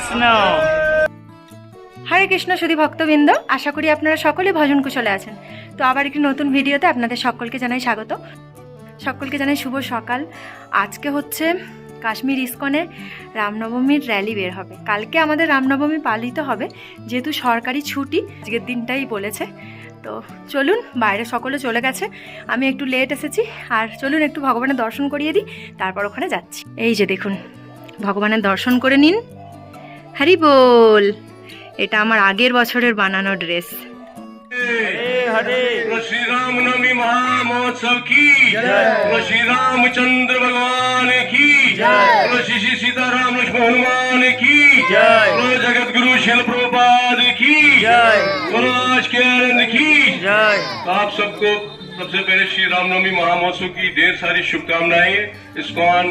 কৃষ্ণ। হরে কৃষ্ণ সুধী ভক্তবৃন্দ, আশা করি আপনারা সকলে ভজন কুশলে আছেন। তো আবার একটি নতুন ভিডিওতে আপনাদের সকলকে জানাই স্বাগত, সকলকে জানাই শুভ সকাল। আজকে হচ্ছে কাশ্মীর ইস্কনে রামনবমীর র্যালি বের হবে। কালকে আমাদের রামনবমী পালিত হবে, যেহেতু সরকারি ছুটি আজকের দিনটাই বলেছে। তো চলুন, বাইরে সকলে চলে গেছে, আমি একটু লেট এসেছি। আর চলুন একটু ভগবানের দর্শন করিয়ে দিই, তারপর ওখানে যাচ্ছি। এই যে দেখুন, ভগবানের দর্শন করে নিন। হরি বল। এটা আমার আগের বছরের বানানো ড্রেস। हरे श्री रामनवमी महामहोत्सव की जय। श्री रामचंद्र भगवान की जय। श्री सीताराम लक्ष्मण हनुमान की जय। जगत गुरु शिल प्रभुपाद की जय। आज के आनंद की जय। तो आप सबको सबसे पहले श्री रामनवमी महामहोत्सव की ढेर सारी शुभकामनाएं इस्कॉन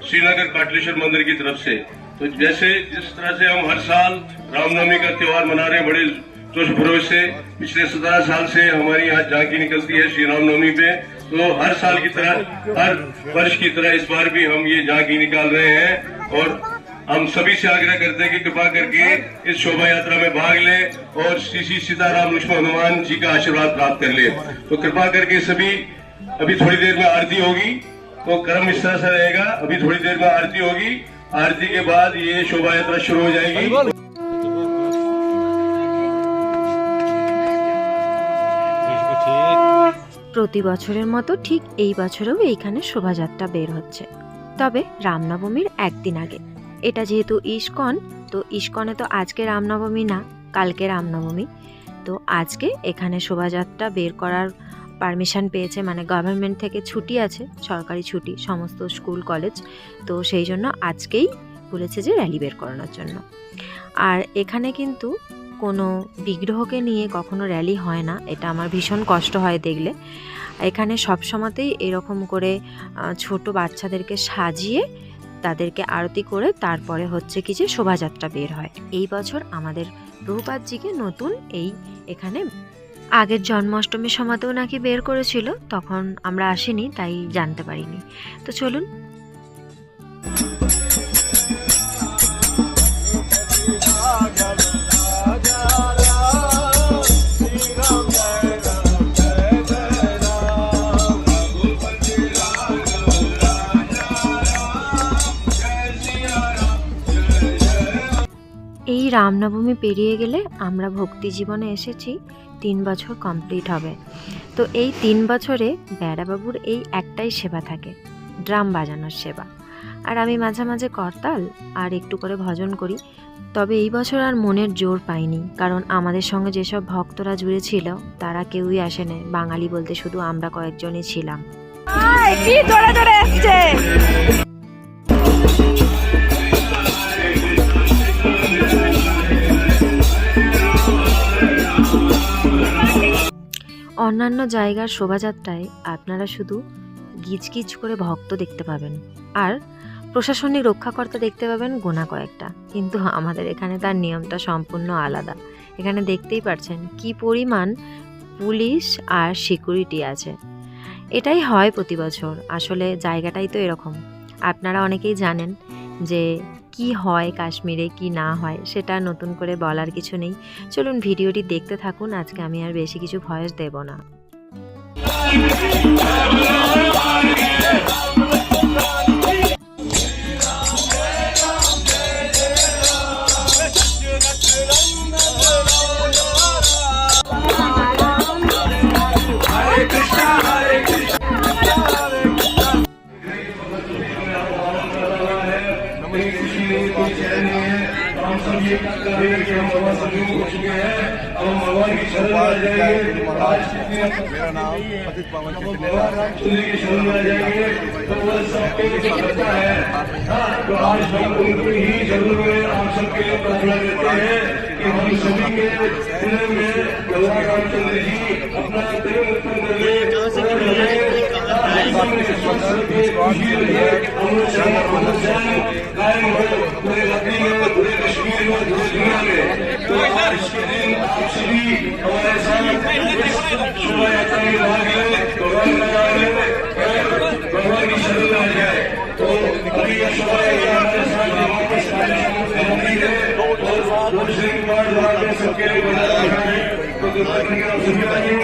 श्रीनगर काटलेश्वर मंदिर की तरफ से। तो जैसे जिस तरह से हम हर साल रामनवमी का त्योहार मना रहे हैं बड़े जोश भरोस से, पिछले 17 साल से हमारी यहाँ झांकी निकलती है श्री रामनवमी पे। तो हर साल की तरह, हर वर्ष की तरह इस बार भी हम ये झांकी निकाल रहे हैं और हम सभी से आग्रह करते हैं कि कृपा करके इस शोभा यात्रा में भाग ले और श्री सीताराम लक्ष्मण हनुमान जी का आशीर्वाद प्राप्त कर ले। तो कृपा करके सभी, अभी थोड़ी देर में आरती होगी, तो क्रम इस तरह से रहेगा। अभी थोड़ी देर में आरती होगी, आरती के बाद ये शोभा यात्रा शुरू हो जाएगी। প্রতি বছরের মতো ঠিক এই বছরেও এইখানে শোভাযাত্রা বের হচ্ছে, তবে রামনবমীর একদিন আগে। এটা যেহেতু ইস্কন, তো ইস্কনে তো আজকে রামনবমী না, কালকে রামনবমী। তো আজকে এখানে শোভাযাত্রা বের করার পারমিশন পেয়েছে, মানে গভর্নমেন্ট থেকে ছুটি আছে, সরকারি ছুটি সমস্ত স্কুল কলেজ। তো সেই জন্য আজকেই বলেছে যে র্যালি বের করানোর জন্য। আর এখানে কিন্তু কোনো বিগ্রহকে নিয়ে কখনো র্যালি হয় না, এটা আমার ভীষণ কষ্ট হয় দেখলে। এখানে সবসময়তেই এরকম করে ছোট বাচ্চাদেরকে সাজিয়ে তাদেরকে আরতি করে তারপরে হচ্ছে কি যে শোভাযাত্রা বের হয়। এই বছর আমাদের প্রভুপাদজিকে নতুন এই এখানে আগের জন্মাষ্টমীর সময়তেও নাকি বের করেছিল, তখন আমরা আসিনি তাই জানতে পারিনি। তো চলুন। এই রামনবমী পেরিয়ে গেলে আমরা ভক্তি জীবনে এসেছি 3 বছর কমপ্লিট হবে। তো এই 3 বছরে বেড়াবাবুর এই একটাই সেবা থাকে, ড্রাম বাজানোর সেবা। আর আমি মাঝে মাঝে করতাল আর একটু করে ভজন করি। তবে এই বছর আর মনের জোর পাইনি, কারণ আমাদের সঙ্গে যেসব ভক্তরা জুড়ে ছিল তারা কেউই আসেনি। বাঙালি বলতে শুধু আমরা কয়েকজনই ছিলাম। কি জোরে জোরে আসছে! অন্যান্য জায়গার শোভাযাত্রায় আপনারা শুধু গিজগিজ করে ভক্ত দেখতে পাবেন আর প্রশাসনিক রক্ষাকর্তা দেখতে পাবেন গোনা কয়েকটা, কিন্তু আমাদের এখানে তার নিয়মটা সম্পূর্ণ আলাদা। এখানে দেখতেই পাচ্ছেন কি পরিমাণ পুলিশ আর সিকিউরিটি আছে। এটাই হয় প্রতি বছর, আসলে জায়গাটাই তো এরকম। আপনারা অনেকেই জানেন যে কি হয় কাশ্মীরে, কি না হয়, সেটা নতুন করে বলার কিছু নেই। চলুন ভিডিওটি দেখতে থাকুন, আজকে আমি আর বেশি কিছু ভয়েস দেব না। मेरा नाम पतित पावन तो आज हम उनको ही जरूर आप सबके लिए प्रार्थना करते हैं कि हम सभी के दिल में भगवान रामचंद्र जी अपना प्रेम उत्पन्न कर ले। कायम हो पूरे नदी में, पूरे कश्मीर में, पूरी दुनिया में। तो आज के दिन आप सभी हमारे साथ शोभा यात्रा में भाग लें, भगवान की शरण में आ जाए। तो अभी ये शोभा यात्रा हमारे साथ समाज में सबके लिए बनाया है तो दुर्भाग्य की सुविधा हरे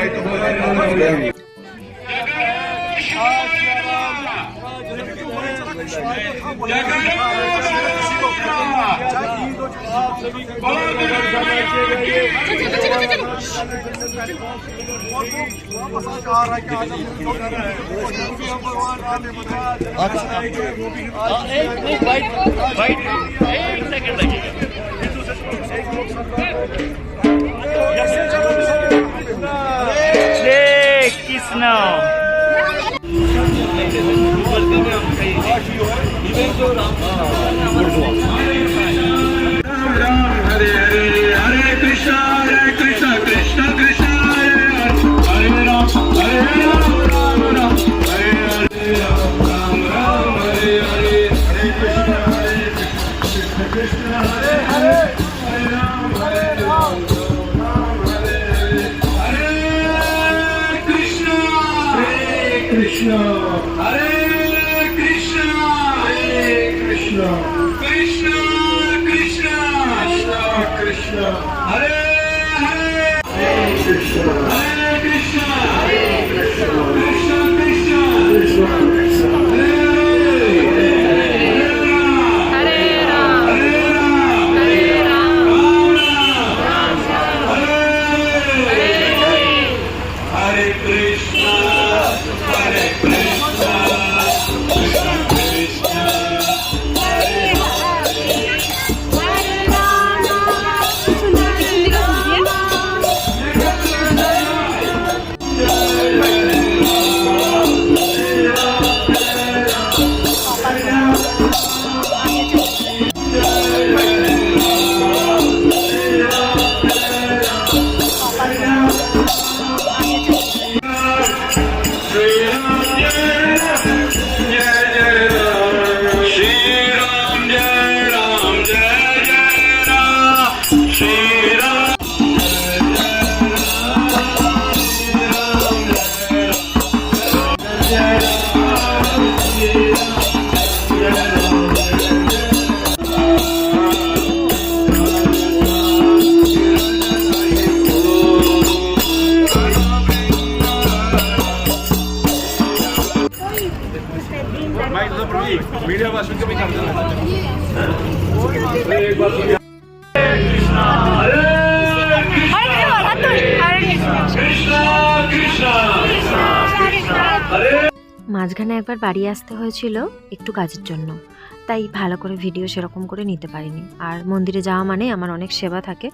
कृष्ण हरे हरे हरे कृष्ण कृष्ण कृष्ण हरे राम राम राम हरे हरे राम राम हरे हरे हरे कृष्ण कृष्ण कृष्ण हरे हरे हरे राम राम हरे हरे हरे कृष्ण कृष्ण हरे कृष्ण कृष्ण कृष्ण कृष्ण कृष्ण हरे हरे कृष्ण कृष्ण कृष्ण कृष्ण कृष्ण हरे राम हरे राम राम राम हरे हरे कृष्ण हरे कृष्ण कृष्ण कृष्ण मीडिया वालों को भी कर देना एक बार মাঝখানে একবার বাড়ি আসতে হয়েছিল একটু কাজের জন্য, তাই ভালো করে ভিডিও সেরকম করে নিতে পারিনি। আর মন্দিরে যাওয়া মানে আমার অনেক সেবা থাকে,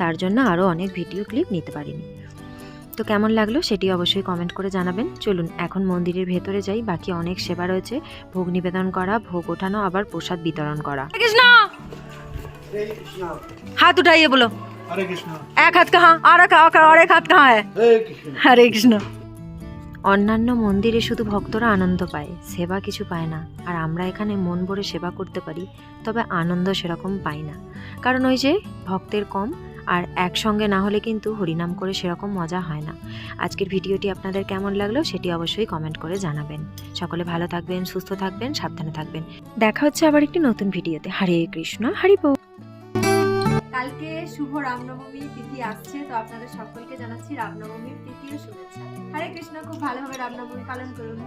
তার জন্য আরও অনেক ভিডিও ক্লিপ নিতে পারিনি। তো কেমন লাগলো সেটি অবশ্যই কমেন্ট করে জানাবেন। চলুন এখন মন্দিরের ভেতরে যাই, বাকি অনেক সেবা রয়েছে, ভোগ নিবেদন করা, ভোগ ওঠানো, আবার প্রসাদ বিতরণ করা। কৃষ্ণ হাত উঠাইয়ে বলো हरे कृष्ण এক হাত কাহা আর এক হাত কাহা হ্যায় হরে কৃষ্ণ। অন্যান্য মন্দিরে শুধু ভক্তরা আনন্দ পায়, সেবা কিছু পায় না। আর আমরা এখানে মন ভরে সেবা করতে পারি, তবে আনন্দ সেরকম পাই না, কারণ ওই যে ভক্তের কম, আর একসঙ্গে না হলে কিন্তু হরিনাম করে সেরকম মজা হয় না। আজকের ভিডিওটি আপনাদের কেমন লাগলো সেটি অবশ্যই কমেন্ট করে জানাবেন। সকলে ভালো থাকবেন, সুস্থ থাকবেন, সাবধানে থাকবেন। দেখা হচ্ছে আবার একটি নতুন ভিডিওতে। হরে কৃষ্ণ, হরি বল। কালকে শুভ রামনবমীর তিথি আসছে, তো আপনাদের সকলকে জানাচ্ছি রামনবমীর তৃতীয় শুভেচ্ছা। হরে কৃষ্ণ, খুব ভালোভাবে রামনবমী পালন করুন।